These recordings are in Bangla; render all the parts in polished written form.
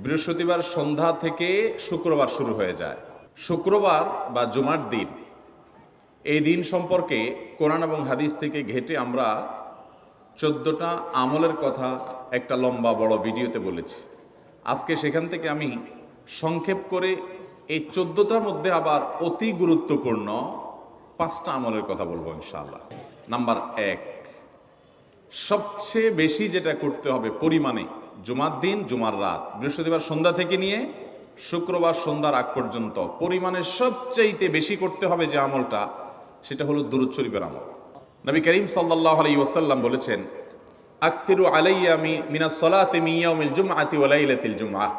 বৃহস্পতিবার সন্ধ্যা থেকে শুক্রবার শুরু হয়ে যায়। শুক্রবার বা জুমার দিন, এই দিন সম্পর্কে কোরআন এবং হাদিস থেকে ঘেঁটে আমরা 14টা আমলের কথা একটা লম্বা বড় ভিডিওতে বলেছি। আজকে সেখান থেকে আমি সংক্ষেপ করে এই 14টার মধ্যে আবার অতি গুরুত্বপূর্ণ 5টা আমলের কথা বলবো ইনশাআল্লাহ। নাম্বার 1, সবচেয়ে বেশি যেটা করতে হবে পরিমাণে, জুমার দিন জুমার রাত বৃহস্পতিবার সন্ধ্যা থেকে নিয়ে শুক্রবার সন্ধ্যার আগ পর্যন্ত পরিমাণে সবচাইতে বেশি করতে হবে যে আমলটা, সেটা হলো দুরূদ শরীফের আমল। নবী করিম সাল্লাল্লাহু আলাইহি ওয়াসাল্লাম বলেছেন, আকসিরু আলাইয়া মিনাস সালাতি মিন ইয়াউমিল জুমআতি ওয়া লাইলাতিল জুমআহ,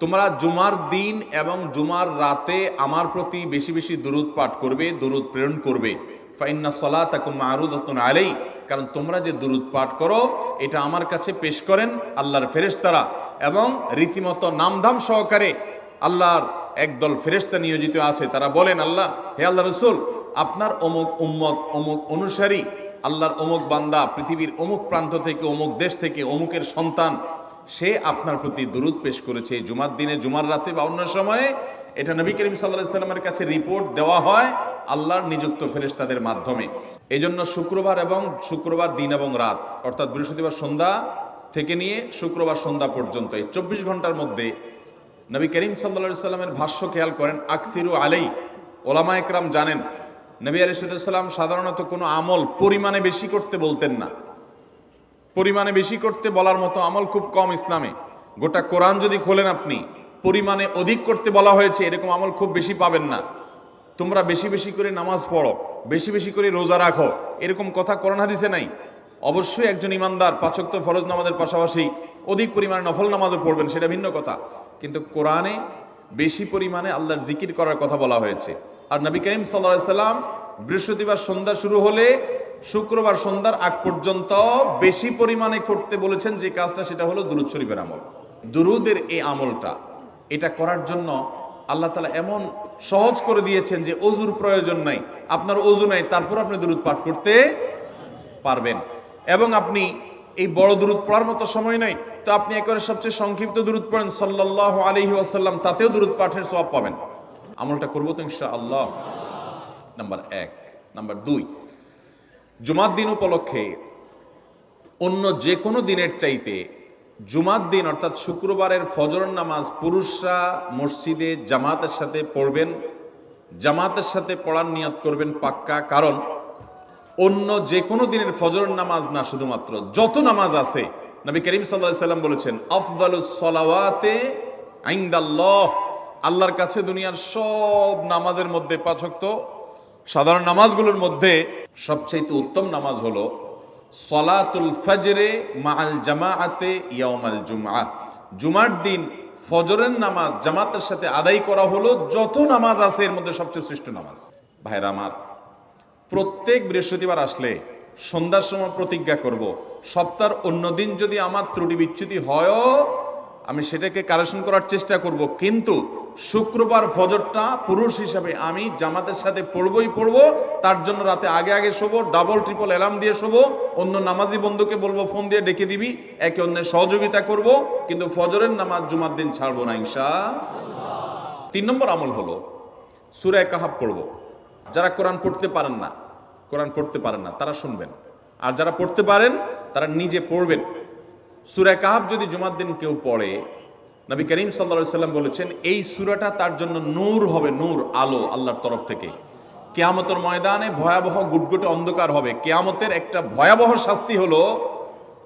তোমরা জুমার দিন এবং জুমার রাতে আমার প্রতি বেশি বেশি দুরূদ পাঠ করবে, দুরূদ প্রেরণ করবে। ফাইন্না সালাতাকুম মা'রুদাতুন আলাই, কারণ তোমরা যে দুরূদ পাঠ করো এটা আমার কাছে পেশ করেন আল্লাহর ফেরেশতারা, এবং রীতিমতো নামধাম সহকারে আল্লাহর একদল ফেরেশতা নিয়োজিত আছে। তারা বলেন, আল্লাহ, হে আল্লাহ রসুল, আপনার অমুক উম্মত, অমুক অনুসারী, আল্লাহর অমুক বান্দা পৃথিবীর অমুক প্রান্ত থেকে, অমুক দেশ থেকে, অমুকের সন্তান, সে আপনার প্রতি দুরূদ পেশ করেছে জুমার দিনে, জুমার রাতে বা অন্য সময়ে। এটা নবী করিম সাল্লাল্লাহু আলাইহি ওয়াসাল্লামের কাছে রিপোর্ট দেওয়া হয় আল্লাহর নিযুক্ত ফেরেশতাদের মাধ্যমে। এই জন্য শুক্রবার দিন এবং রাত, অর্থাৎ বৃহস্পতিবার সন্ধ্যা থেকে নিয়ে শুক্রবার সন্ধ্যা পর্যন্ত এই 24 ঘন্টার মধ্যে নবী করিম সাল্লাল্লাহু আলাইহি ওয়াসাল্লামের ভাষ্য খেয়াল করেন, আকসিরু আলাই। ওলামা একরাম জানেন, নবী আলাইহিস সালাম সাধারণত কোনো আমল পরিমাণে বেশি করতে বলতেন না। পরিমাণে বেশি করতে বলার মতো আমল খুব কম ইসলামে। গোটা কোরআন যদি খোলেন আপনি, পরিমাণে অধিক করতে বলা হয়েছে এরকম আমল খুব বেশি পাবেন না। তোমরা বেশি বেশি করে নামাজ পড়ো, বেশি বেশি করে রোজা রাখো, এরকম কথা কোরআন হাদিসে নাই। অবশ্যই একজন ইমানদার 5 ওয়াক্ত ফরজ নামাজের পাশাপাশি অধিক পরিমাণে নফল নামাজও পড়বেন, সেটা ভিন্ন কথা। কিন্তু কোরআনে বেশি পরিমাণে আল্লাহর জিকির করার কথা বলা হয়েছে। আর নবী করিম সাল্লাল্লাহু আলাইহি ওয়াসাল্লাম বৃহস্পতিবার সন্ধ্যা শুরু হলে শুক্রবার সন্ধ্যার আগ পর্যন্ত বেশি পরিমাণে করতে বলেছেন যে কাজটা, সেটা হলো দুরূদ শরীফের আমল। দুরূদের এই আমলটা, এটা করার জন্য আল্লাহ তাআলা এমন সহজ করে দিয়েছেন যে ওযুর প্রয়োজন নাই। আপনার ওযু নাই, তারপর আপনি দুরূদ পাঠ করতে পারবেন। এবং আপনি এই বড় দুরূদ পড়ার মতো সময় নাই, তো আপনি একেবারে সবচেয়ে সংক্ষিপ্ত দুরূদ পড়েন সাল্লাল্লাহু আলাইহি ওয়াসাল্লাম, তাতেও দুরূদ পাঠের সওয়াব পাবেন। আমলটা করবো তো ইনশাআল্লাহ। নাম্বার 1। নাম্বার 2, জুমার দিন উপলক্ষে অন্য যে কোনো দিনের চাইতে জুমার দিন অর্থাৎ শুক্রবারের ফজর নামাজ পুরুষরা মসজিদে জামাতের সাথে পড়বেন। জামাতের সাথে পড়ার নিয়ত করবেন পাক্কা, কারণ অন্য যে কোনো দিনের ফজর নামাজ না, শুধুমাত্র যত নামাজ আছে, নবী করিম সাল্লাল্লাহু আলাইহি ওয়াসাল্লাম বলেছেন, আফদালুস সালাওয়াতে ইনদাল্লাহ, আল্লাহর কাছে দুনিয়ার সব নামাজের মধ্যে 5 ওয়াক্ত সাধারণ নামাজগুলোর মধ্যে সবচেয়ে উত্তম নামাজ হলো সলাতুল ফজরে মাআল জামাআতে ইয়াউমাল জুমআহ, জুমার দিন ফজরের নামাজ জামাতের সাথে আদায় করা হলো যত নামাজ আছে এর মধ্যে সবচেয়ে শ্রেষ্ঠ নামাজ। ভাইরা আমার, প্রত্যেক বৃহস্পতিবার আসলে সন্ধ্যার সময় প্রতিজ্ঞা করব, সপ্তাহের অন্য দিন যদি আমার ত্রুটি বিচ্যুতি হয়ও আমি সেটাকে কারেকশন করার চেষ্টা করব, কিন্তু শুক্রবার ফজরটা পুরুষ হিসাবে আমি জামাতের সাথে পড়বই পড়বো। তার জন্য রাতে আগে আগে শোবো, ডাবল ট্রিপল অ্যালার্ম দিয়ে শোবো, অন্য নামাজি বন্ধুকে বলবো ফোন দিয়ে ডেকে দিবি, একে অন্যের সহযোগিতা করব, কিন্তু ফজরের নামাজ জুমার দিন ছাড়বো না ইনশাআল্লাহ। 3 নম্বর আমল হলো সূরা কাহাফ পড়বো। যারা কোরআন পড়তে পারেন না তারা শুনবেন, আর যারা পড়তে পারেন তারা নিজে পড়বেন। সূরা কাহাফ যদি জুমার দিন কেউ পড়ে, নবী করিম সাল্লাল্লাহু আলাইহি ওয়াসাল্লাম বলেছেন এই সূরাটা তার জন্য নূর হবে, নূর, আলো আল্লাহর তরফ থেকে। কিয়ামতের ময়দানে ভয়াবহ গুটগুটে অন্ধকার হবে। কিয়ামতের একটা ভয়াবহ শাস্তি হলো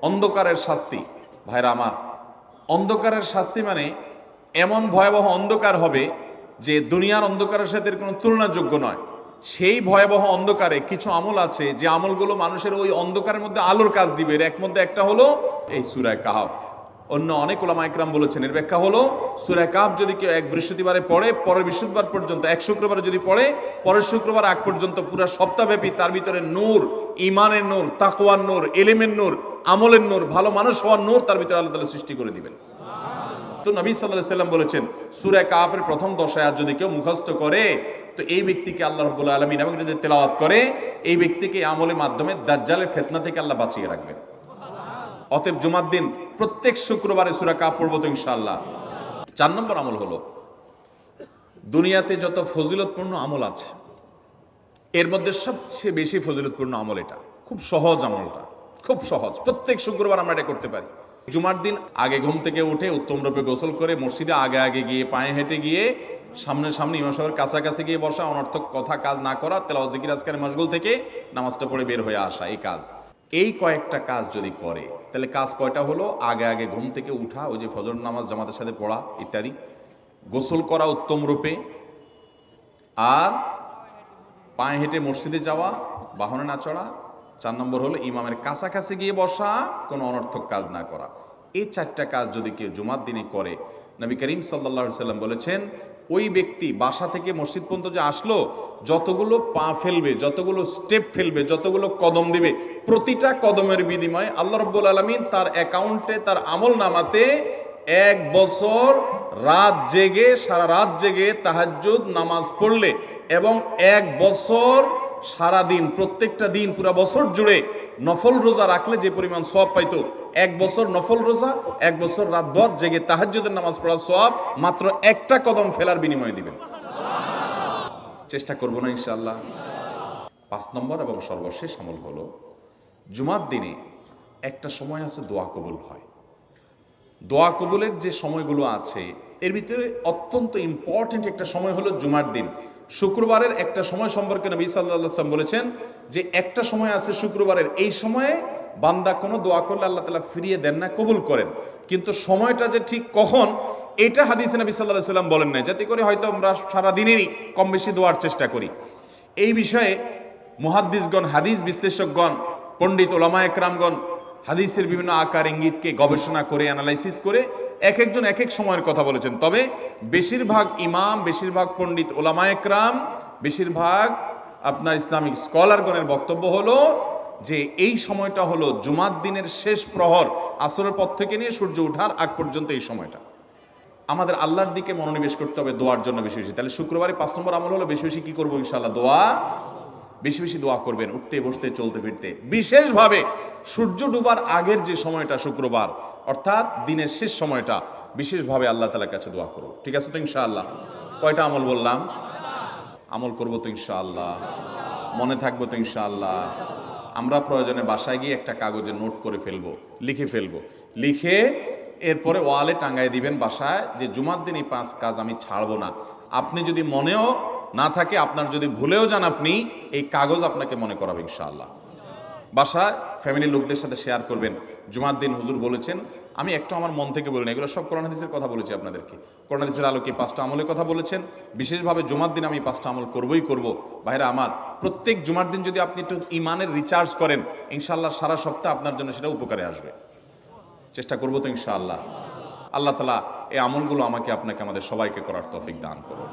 অন্ধকারের শাস্তি। ভাইরা আমার, অন্ধকারের শাস্তি মানে এমন ভয়াবহ অন্ধকার হবে যে দুনিয়ার অন্ধকারের সাথে কোনো তুলনাযোগ্য নয়। সেই ভয়াবহ অন্ধকারে কিছু আমল আছে যে আমলগুলো মানুষের ওই অন্ধকারের মধ্যে আলোর কাজ দিবে। এর মধ্যে একটা হলো এই সূরা কাহাফ। অন্য অনেক উলামা ইকরাম বলেছেন এর ব্যাখ্যা হলো সূরা কাহাফ যদি কেউ এক বৃহস্পতিবারে পড়ে, পরের বৃহস্পতিবার পর্যন্ত, এক শুক্রবারে যদি পড়ে, পরের শুক্রবার আগ পর্যন্ত পুরো সপ্তাহব্যাপী তার ভিতরে নূর, ঈমানের নূর, তাকওয়ার নূর, ইলমের নূর, আমলের নূর, ভালো মানুষ হওয়ার নূর তার ভিতরে আল্লাহ তাআলা সৃষ্টি করে দিবেন। তো নবী সাল্লাল্লাহু আলাইহি ওয়াসাল্লাম বলেছেন সূরা কাহাফের প্রথম 10 আয়াত যদি কেউ মুখস্থ করে, তো এই ব্যক্তিকে আল্লাহ রাব্বুল আলামিন এবং যদি তেলাওয়াত করে, এই ব্যক্তিকে আমলের মাধ্যমে দাজ্জালের ফিতনা থেকে আল্লাহ বাঁচিয়ে রাখবেন। অতএব জুমার দিন প্রত্যেক শুক্রবারে সূরা কাহাফ পড়ব তো ইনশাআল্লাহ। 4 নম্বর আমল হলো, দুনিয়াতে যত ফজিলতপূর্ণ আমল আছে এর মধ্যে সবচেয়ে বেশি ফজিলতপূর্ণ আমল এটা। খুব সহজ আমলটা, খুব সহজ। প্রত্যেক শুক্রবার আমরা এটা করতে পারি। জুমার দিন আগে ঘুম থেকে উঠে উত্তম রূপে গোসল করে মসজিদে আগে আগে গিয়ে পায়ে হেঁটে গিয়ে সামনে ইমাম সাহেবের কাছাকাছি গিয়ে বসা, অনর্থক কথা কাজ না করা, তেলাওয়াত জিকির আজকারে মশগুল থেকে নামাজটা পড়ে বের হয়ে আসা, এই কাজ। এই কয়েকটা কাজ যদি করে তাহলে কাজ কয়টা হলো? আগে আগে ঘুম থেকে উঠা, ওই যে ফজর নামাজ জামাতের সাথে পড়া ইত্যাদি, গোসল করা উত্তম রূপে, আর পায়ে হেঁটে মসজিদে যাওয়া, বাহনে না চড়া। 4 নম্বর হলো ইমামের কাছাকাছি গিয়ে বসা, কোনো অনর্থক কাজ না করা। এই 4টা কাজ যদি কেউ জুমার দিনে করে, নবী করিম সাল্লাল্লাহু আলাইহি সাল্লাম বলেছেন ওই ব্যক্তি বাসা থেকে মসজিদ পর্যন্ত যে আসলো, যতগুলো পা ফেলবে, যতগুলো স্টেপ ফেলবে, যতগুলো কদম দিবে, প্রতিটা কদমের বিনিময়ে আল্লাহ রাব্বুল আলামিন তার অ্যাকাউন্টে, তার আমল নামাতে 1 বছর রাত জেগে, সারা রাত জেগে তাহাজ্জুদ নামাজ পড়লে এবং 1 বছর সারা দিন, প্রত্যেকটা দিন পুরা বছর জুড়ে নফল রোজা রাখলে যে পরিমাণ সওয়াব পাইতো, 1 বছর নফল রোজা, 1 বছর রাতভর জেগে তাহাজ্জুদের নামাজ পড়ার সওয়াব মাত্র একটা কদম ফেলার বিনিময়ে দিবেন। চেষ্টা করব না ইনশাআল্লাহ। 5 নম্বর এবং সর্বশেষ আমল হলো, জুমার দিনে একটা সময় আছে দোয়া কবুল হয়। দোয়া কবুলের যে সময়গুলো আছে এর ভিতরে অত্যন্ত ইম্পর্টেন্ট একটা সময় হলো জুমার দিন। শুক্রবারের একটা সময় সম্পর্কে নবী সাল্লাল্লাহু আলাইহি ওয়াসাল্লাম বলেছেন যে একটা সময় আছে শুক্রবারের, এই সময়ে বান্দা কোনো দোয়া করলে আল্লাহ তাআলা ফিরিয়ে দেন না, কবুল করেন। কিন্তু সময়টা যে ঠিক কখন, এটা হাদিসে নবী সাল্লাল্লাহু আলাইহি ওয়াসাল্লাম বলেন নাই, যাতে করে হয়তো আমরা সারা দিনেরই কম বেশি দোয়ার চেষ্টা করি। এই বিষয়ে মুহাদ্দিসগণ, হাদিস বিশ্লেষকগণ, পণ্ডিত ওলামায়ে কেরামগণ হাদিসের বিভিন্ন আকার ইঙ্গিতকে গবেষণা করে, অ্যানালাইসিস করে এক একজন এক এক সময়ের কথা বলেছেন। তবে বেশিরভাগ ইমাম, বেশিরভাগ পণ্ডিত ওলামায়ে কেরাম, বেশিরভাগ আপনার ইসলামিক স্কলারগণের বক্তব্য হলো যে এই সময়টা হলো জুমার দিনের শেষ প্রহর, আসরের পর থেকে নিয়ে সূর্য ওঠার আগ পর্যন্ত এই সময়টা। আমাদের আল্লাহর দিকে মনোনিবেশ করতে হবে দোয়ার জন্য বেশি বেশি। তাহলে শুক্রবারে 5 নম্বর আমল হলো বেশি বেশি কি করবো ইনশাআল্লাহ? দোয়া। বেশি বেশি দোয়া করবেন, উঠতে বসতে চলতে ফিরতে। বিশেষভাবে সূর্য ডুবার আগের যে সময়টা শুক্রবার, অর্থাৎ দিনের শেষ সময়টা, বিশেষভাবে আল্লাহ তাআলার কাছে দোয়া করব। ঠিক আছে তো ইনশাআল্লাহ? কয়টা আমল বললাম? আমল করবো তো ইনশাআল্লাহ? মনে থাকবো তো ইনশাআল্লাহ? আমরা প্রয়োজনে বাসায় গিয়ে একটা কাগজে নোট করে ফেলবো, লিখে ফেলবো, লিখে এরপরে ওয়ালে টাঙ্গাই দিবেন বাসায় যে জুমার দিন এই 5 কাজ আমি ছাড়বো না। আপনি যদি মনেও না থাকে, আপনার যদি ভুলেও যান, আপনি এই কাগজ আপনাকে মনে করাবে ইনশাআল্লাহ। বাসায় ফ্যামিলির লোকদের সাথে শেয়ার করবেন, জুমার দিন হুজুর বলেছেন, আমি একটু আমার মন থেকে বলিনি, এগুলো সব কোরআন হাদিসের কথা বলেছি আপনাদেরকে। কোরআন হাদিসের আলোকে 5টা আমলের কথা বলেছেন, বিশেষভাবে জুমার দিন আমি 5টা আমল করবই করব। ভাইরা আমার, প্রত্যেক জুমার দিন যদি আপনি একটু ইমানের রিচার্জ করেন, ইনশাআল্লাহ সারা সপ্তাহ আপনার জন্য সেটা উপকারে আসবে। চেষ্টা করবো তো ইনশাআল্লাহ? আল্লাহ তাআলা এই আমলগুলো আমাকে, আপনাকে, আমাদের সবাইকে করার তৌফিক দান করুন।